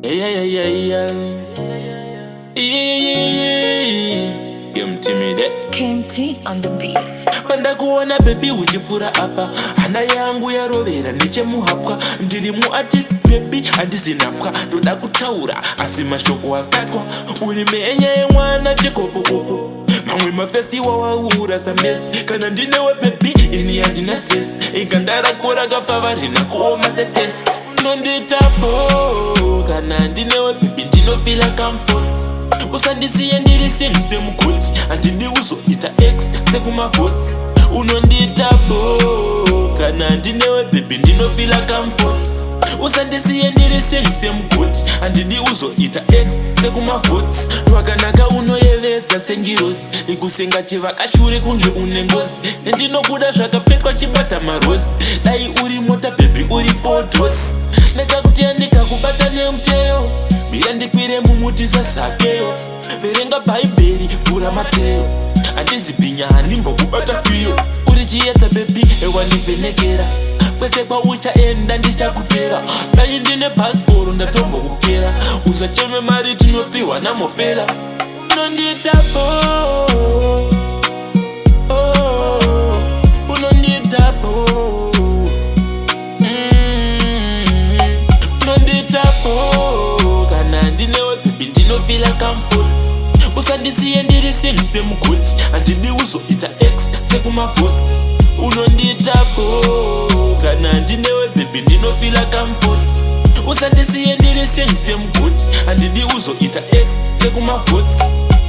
Yeah, yeah, yeah, yeah. Timide KMT on the beat. panda kuona baby uchifura apa hana yangu yarovera nechemuhapwa ndiri muartist baby handizinapwa ndoda kutaura asi mashoko akatwa uri menya yemwana chikopokopo mamwe mafesi wawaura samesi kana ndinewe baby ini handina stress igandarakora kafava rina kuoma setest nonditabo kana ndinewe baby ndinofila comfort usandisiye ndiri same same kuti handidi uzoita x sekumavhotsi unonditabo kana ndinewe baby ndinofila comfort usandisiye ndiri same same kuti handidi uzoita x sekumavhotsi rwakanaka unoyevedza sengirosi ikusenga chivakashure kunge une ngozi nendinokuda zvakapetwa chibata marosi dai uri mota baby uri fotosi nekakuteya ndikakubata nemuteyo mira ndikwire mumuti sasakeyo verenga bhaibheri vhura mateyo handizibhinya handimbokubata kwiyo uri chiyedza bebi ewandivhenekera kwese kwauchaenda ndichakutera dai ndine bhasikoro ndatombokukera usacheme mari tinopiwa namofera unonditapo unonditapo unonditapo kana ndinewe baby ndinofila comfort usandisiye ndiri same same kuti handidi uzoita x sekumavhotsi unonditapo kana ndinewe baby ndinofila comfort usandisiye ndiri same same kuti handidi uzoita x sekumavhotsi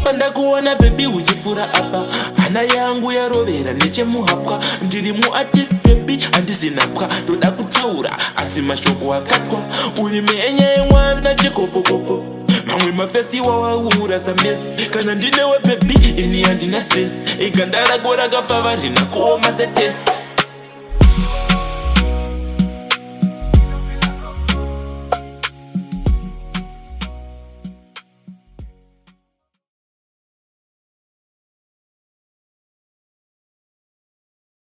panda kuona baby uchifura apa hana yangu yarovera nechemuhapwa ndiri muartist baby handizinapwa ndoda kutaura asi mashoko akatwa uri menya yemwana chikopokopo mamwe mafesi wawaura samesi kana ndinewe baby ini handina stress igandarakora kafava rina kuoma setest